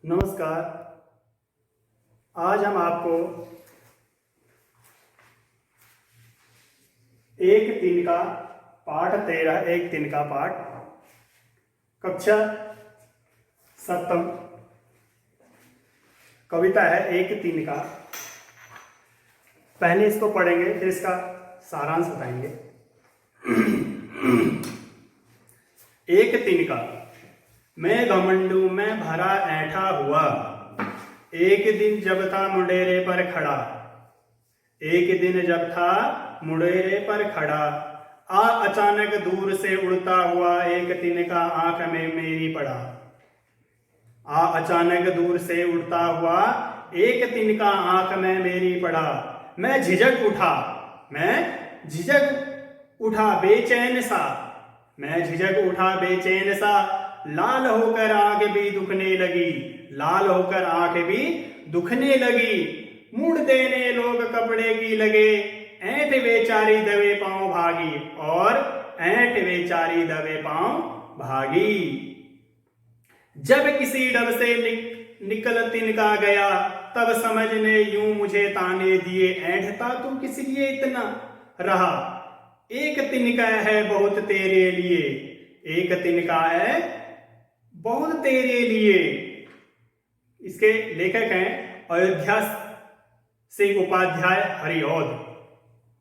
नमस्कार। आज हम आपको एक तीन का पाठ 13 एक तीन का पाठ कक्षा सप्तम कविता है एक तीन का। पहले इसको पढ़ेंगे फिर इसका सारांश बताएंगे। एक तीन का। मैं घमंडू में भरा ऐठा हुआ, एक दिन जब था मुंडेरे पर खड़ा। एक दिन जब था मुंडेरे पर खड़ा, आ अचानक दूर से उड़ता हुआ एक तिनका आंख में मेरी पड़ा। आ अचानक दूर से उड़ता हुआ एक तिनका आंख में मेरी पड़ा। मैं झिझक उठा बेचैन सा। मैं झिझक उठा बेचैन सा, लाल होकर आंख भी दुखने लगी। लाल होकर आंख भी दुखने लगी। मुड़ देने लोग कपड़े की लगे, ऐंठ बेचारी दबे पांव भागी। और ऐंठ बेचारी दबे पांव भागी। जब किसी डब से निकल तिनका गया, तब समझने यूं मुझे ताने दिए। ऐंठता तू किस लिए इतना रहा, एक तिनका है बहुत तेरे लिए। एक तिनका है बहुत तेरे लिए। इसके लेखक हैं अयोध्या सिंह उपाध्याय हरिऔध।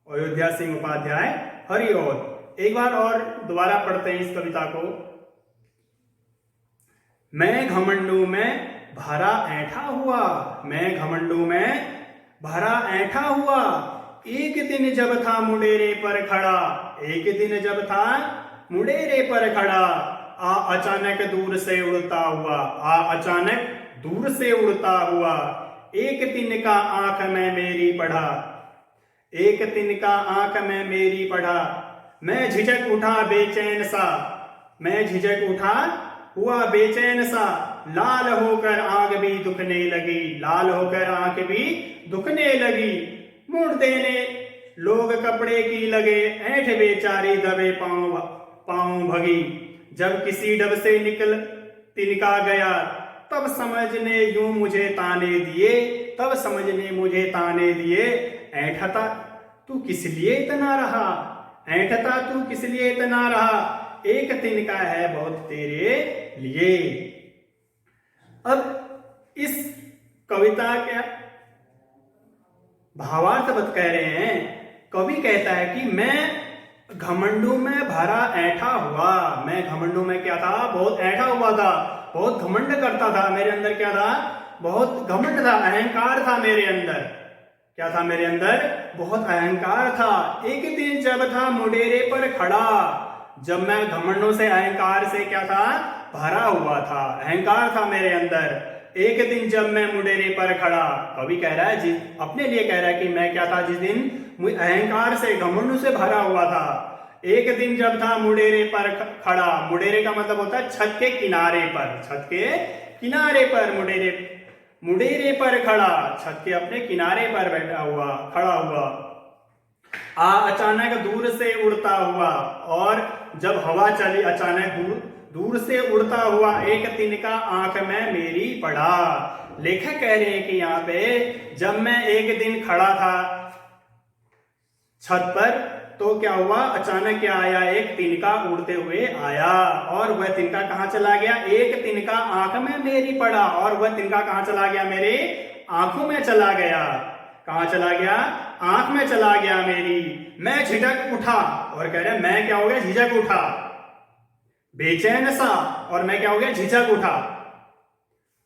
अयोध्या सिंह उपाध्याय हरिऔध। एक बार और दोबारा पढ़ते हैं इस कविता को। मैं घमंडू में भरा ऐठा हुआ। मैं घमंडू में भरा ऐठा हुआ, एक दिन जब था मुंडेरे पर खड़ा। एक दिन जब था मुंडेरे पर खड़ा, आ अचानक दूर से उड़ता हुआ। आ अचानक दूर से उड़ता हुआ एक तिनका आंख में मेरी पड़ा। एक तिनका आंख में मेरी पड़ा। मैं झिझक उठा बेचैन सा। मैं झिझक उठा हुआ बेचैन सा, लाल होकर आंख भी दुखने लगी। लाल होकर आंख भी दुखने लगी। मुड़ देने लोग कपड़े की लगे, ऐंठ बेचारी दबे पांव भगी। जब किसी डब से निकल तिनका गया, तब समझने यूं मुझे ताने दिए। तब समझने मुझे ताने दिए। ऐंठता तू किस लिए इतना रहा, ऐंठता तू किस लिए इतना रहा, एक तिनका है बहुत तेरे लिए। अब इस कविता के भावार्थ बत कह रहे हैं। कवि कहता है कि मैं घमंडू में भरा ऐठा हुआ। मैं घमंडू में क्या था, बहुत ऐठा हुआ था, बहुत घमंड करता था। मेरे अंदर क्या था, बहुत घमंड था, अहंकार था मेरे अंदर। क्या था मेरे अंदर, बहुत अहंकार था। एक दिन जब था मुंडेरे पर खड़ा, जब मैं घमंडों से अहंकार से क्या था, भरा हुआ था, अहंकार था मेरे अंदर। एक दिन जब मैं मुंडेरे पर खड़ा, कवि कह रहा है अपने लिए कह रहा है कि मैं क्या था जिस दिन अहंकार से घमंड से भरा हुआ था। एक दिन जब था मुंडेरे पर खड़ा। मुंडेरे का मतलब होता है छत के किनारे पर। छत के किनारे पर मुंडेरे पर खड़ा, छत के अपने किनारे पर बैठा हुआ, खड़ा हुआ। आ अचानक दूर से उड़ता हुआ, और जब हवा चली अचानक दूर से उड़ता हुआ एक तिनका आंख में मेरी पड़ा। लेखक कह रहे हैं कि यहाँ पे जब मैं एक दिन खड़ा था छत पर, तो क्या हुआ, अचानक क्या आया, एक तिनका उड़ते हुए आया। और वह तिनका कहां चला गया, एक तिनका आंख में मेरी पड़ा। और वह तिनका कहां चला गया, मेरे आंखों में चला गया। कहां चला गया, आंख में चला गया मेरी। मैं झिझक उठा, और कह रहे मैं क्या हो गया, झिझक उठा बेचैन सा, और मैं क्या हो गया, झिझक उठा।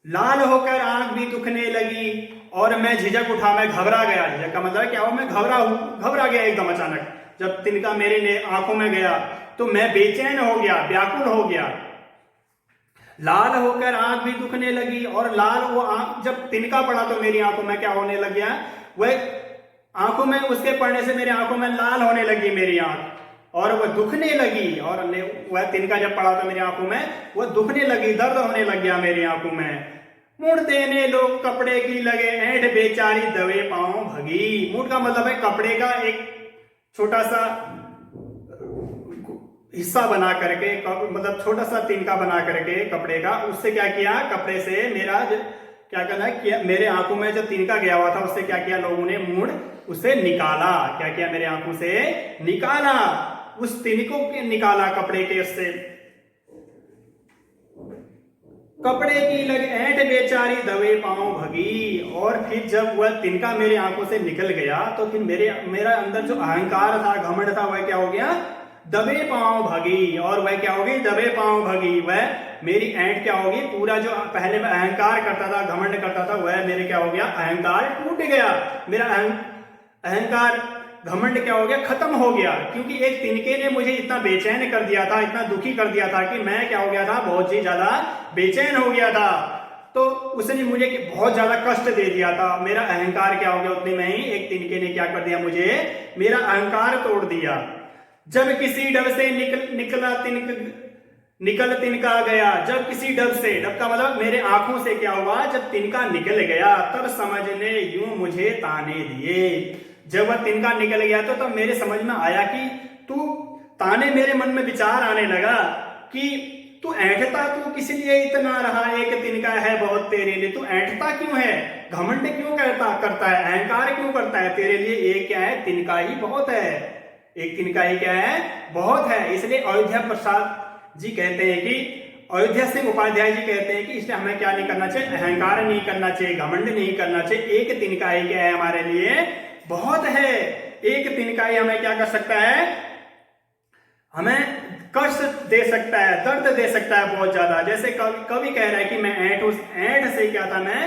लाल होकर आंख भी दुखने लगी, और मैं झिझक उठा, मैं घबरा गया। झिझक का मतलब क्या हुआ, मैं घबरा गया एकदम अचानक। जब तिनका मेरे आंखों में गया तो मैं बेचैन हो गया, व्याकुल हो गया। लाल होकर आंख भी दुखने लगी, और लाल वो आंख जब तिनका पड़ा तो मेरी आंखों में क्या होने लग गया, वह आंखों में उसके पड़ने से मेरी आंखों में लाल होने लगी मेरी आंख, और वह दुखने लगी। और वह तिनका जब पड़ा तो मेरी आंखों में वह दुखने लगी, दर्द होने लग गया मेरी आंखों में। मुड़ देने लोग कपड़े की लगे, ऐंठ बेचारी दबे पांव भगी। मुड़ का मतलब है कपड़े का एक छोटा सा हिस्सा बना करके मतलब छोटा सा तिनका बना करके कपड़े का, उससे क्या किया, कपड़े से मेरा क्या करना है किया, मेरे आंखों में जो तिनका गया हुआ था उससे क्या किया लोगों ने, मुड़ उसे निकाला। क्या किया, मेरे आंखों से निकाला, उस तिनकों के निकाला कपड़े के उससे। कपड़े की लग ऐंठ बेचारी दबे पांव भगी। और फिर जब वह तिनका मेरे आंखों से निकल गया तो फिर मेरा अंदर जो अहंकार था, घमंड था, वह क्या हो गया, दबे पांव भगी। और वह क्या होगी, दबे पांव भगी। वह मेरी ऐंठ क्या होगी, पूरा जो पहले मैं अहंकार करता था, घमंड करता था, वह मेरे क्या हो गया, अहंकार टूट गया। मेरा अहंकार घमंड क्या हो गया, खत्म हो गया। क्योंकि एक तिनके ने मुझे इतना बेचैन कर दिया था, इतना दुखी कर दिया था कि मैं क्या हो गया था, बहुत ही ज्यादा बेचैन हो गया था। तो उसने मुझे बहुत ज्यादा कष्ट दे दिया था। मेरा अहंकार क्या हो गया, उतने में ही एक तिनके ने क्या कर दिया, मुझे मेरा अहंकार तोड़ दिया। जब किसी डब से निकल तिनका गया, जब किसी डब से, डब का मतलब मेरे आंखों से क्या हुआ, जब तिनका निकल गया तब समझने यूं मुझे ताने दिए। जब वह तिनका निकल गया तो मेरे समझ में आया कि तू ताने, मेरे मन में विचार आने लगा कि तू ऐंठता तू किस लिए इतना रहा, एक तिनका है बहुत तेरे लिए, तू ऐंठता क्यों है, घमंड क्यों करता है, अहंकार क्यों करता है, तेरे लिए एक क्या है, तिनका ही बहुत है, एक तिनका ही क्या है, बहुत है। इसलिए अयोध्या प्रसाद जी कहते हैं कि, अयोध्या सिंह उपाध्याय जी कहते हैं कि इसलिए हमें क्या नहीं करना चाहिए, अहंकार नहीं करना चाहिए, घमंड नहीं करना चाहिए। एक तिनका ही क्या है, हमारे लिए बहुत है। एक तिनका ही हमें क्या कर सकता है, हमें कष्ट दे सकता है, दर्द दे सकता है बहुत ज्यादा। जैसे कवि कह रहा है कि मैं ऐंठ से क्या था, मैं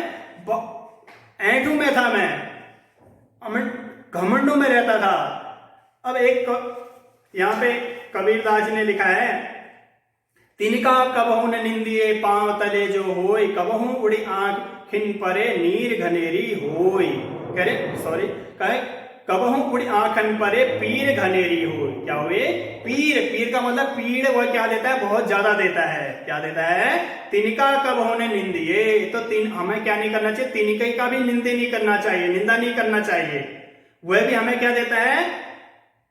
ऐंठू में था, मैं घमंडों में रहता था। अब एक यहां पे कबीरदास जी ने लिखा है, तिनका कबहू न निंदिए पांव तले जो होय, कबहू उड़ी आंखिन परे नीर घनेरी होय। कहे कबहू उड़ी आंखन परे पीर घनेरी हो। क्या हुए, पीर, पीर का मतलब पीड़, वह क्या देता है, बहुत ज्यादा देता है। क्या देता है, तिनका कबहू ने निंदिए, तो हमें क्या नहीं करना चाहिए, तिनके का भी निंदा नहीं करना चाहिए, निंदा नहीं करना चाहिए। वह भी हमें क्या देता है,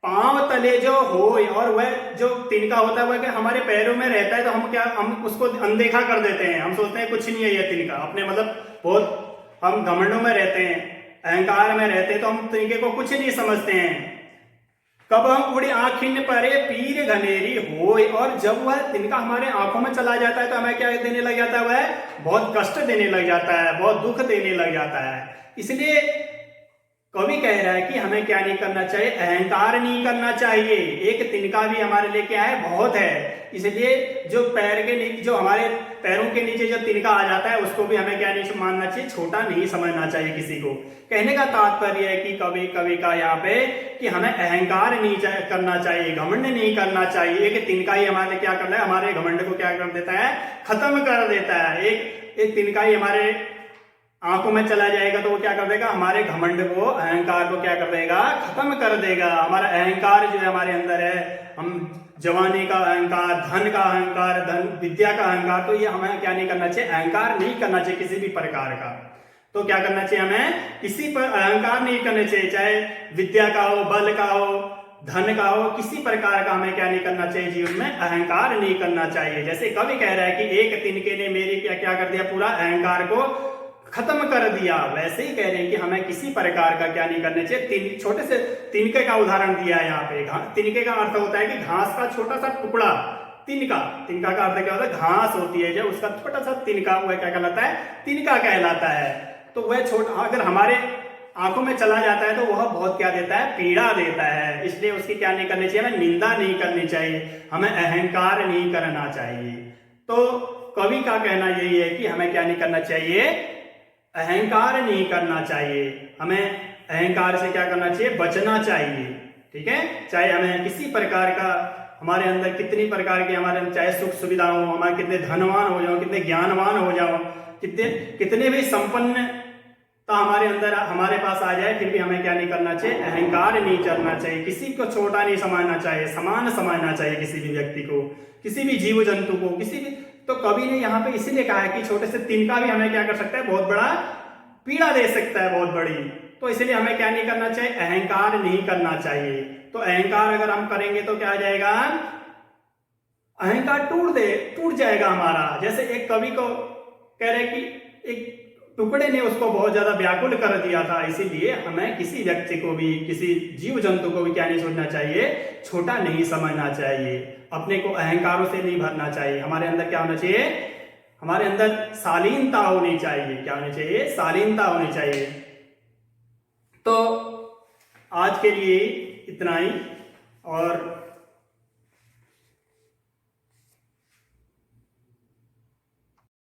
पांव तले जो हो, और वह जो तिनका होता है वह हमारे पैरों में रहता है, तो हम उसको अनदेखा कर देते हैं, हम सोचते हैं कुछ नहीं है ये तिनका, अपने मतलब बहुत हम घमंडों में रहते हैं, अहंकार में रहते हैं, तो हम तिनके को कुछ नहीं समझते हैं। कब हम उड़ी आंखिन परे पीर घनेरी होय, और जब वह तिनका हमारे आंखों में चला जाता है तो हमें क्या देने लग जाता है, वह बहुत कष्ट देने लग जाता है, बहुत दुख देने लग जाता है। इसलिए कवि कह रहा है कि हमें क्या नहीं करना चाहिए, अहंकार नहीं करना चाहिए। एक तिनका भी हमारे लिए क्या है, बहुत है। इसलिए जो पैर के नीचे, जो हमारे पैरों के नीचे जो तिनका आ जाता है, उसको भी हमें क्या नहीं मानना चाहिए, छोटा नहीं समझना चाहिए किसी को। कहने का तात्पर्य है कि कवि का यहाँ पे कि हमें अहंकार नहीं करना चाहिए, घमंड नहीं करना चाहिए। एक तिनका ही हमारे क्या करता है, हमारे घमंड को क्या कर देता है, खत्म कर देता है। एक तिनका ही हमारे आंखों में चला जाएगा तो वो क्या कर देगा, हमारे घमंड को, अहंकार को क्या कर देगा, खत्म कर देगा। हमारा अहंकार जो है हमारे अंदर है, हम जवानी का अहंकार, धन का अहंकार, धन विद्या का अहंकार, तो ये हमें क्या नहीं करना चाहिए, अहंकार नहीं करना चाहिए किसी भी प्रकार का। तो क्या करना चाहिए, हमें किसी पर अहंकार नहीं करना चाहिए, चाहे विद्या का हो, बल का हो, धन का हो, किसी प्रकार का हमें क्या नहीं करना चाहिए, जीवन में अहंकार नहीं करना चाहिए। जैसे कवि कह रहा है कि एक तिनके ने मेरी क्या कर दिया, पूरा अहंकार को खत्म कर दिया, वैसे ही कह रहे हैं कि हमें किसी प्रकार का क्या नहीं करना चाहिए। छोटे से तिनके का उदाहरण दिया है यहाँ पे। तिनके का अर्थ होता है कि घास का छोटा सा टुकड़ा, तिनका, तिनका का अर्थ क्या होता है, घास होती है जब उसका छोटा सा तिनका, वह क्या कहलाता है, तिनका कहलाता है। तो वह छोटा अगर हमारे आंखों में चला जाता है तो वह बहुत क्या देता है, पीड़ा देता है। इसलिए उसकी क्या नहीं करनी चाहिए, हमें निंदा नहीं करनी चाहिए, हमें अहंकार नहीं करना चाहिए। तो कवि का कहना यही है कि हमें क्या नहीं करना चाहिए, अहंकार नहीं करना चाहिए, हमें अहंकार से क्या करना चाहिए, बचना चाहिए। ठीक है, चाहे हमें किसी प्रकार का, हमारे अंदर कितनी प्रकार के, हमारे अंदर चाहे सुख सुविधा हो, हमारे कितने धनवान हो जाओ, कितने ज्ञानवान हो जाओ, कितने भी संपन्नता हमारे अंदर हमारे पास आ जाए, फिर भी हमें क्या नहीं करना चाहिए, अहंकार नहीं करना चाहिए, किसी को छोटा नहीं समझना चाहिए, समान समझना चाहिए किसी भी व्यक्ति को, किसी भी जीव जंतु को, किसी भी। तो कवि ने यहाँ पे इसीलिए कहा है कि छोटे से तिनका भी हमें क्या कर सकता है, बहुत बड़ा पीड़ा दे सकता है, बहुत बड़ी। तो इसलिए हमें क्या नहीं करना चाहिए, अहंकार नहीं करना चाहिए। तो अहंकार अगर हम करेंगे तो क्या आ जाएगा, अहंकार टूट जाएगा हमारा। जैसे एक कवि को कह रहे कि एक टुकड़े ने उसको बहुत ज्यादा व्याकुल कर दिया था, इसीलिए हमें किसी व्यक्ति को भी, किसी जीव जंतु को भी क्या नहीं सोचना चाहिए, छोटा नहीं समझना चाहिए, अपने को अहंकारों से नहीं भरना चाहिए। हमारे अंदर क्या होना चाहिए, हमारे अंदर शालीनता होनी चाहिए। क्या होनी चाहिए, शालीनता होनी चाहिए। तो आज के लिए इतना ही, और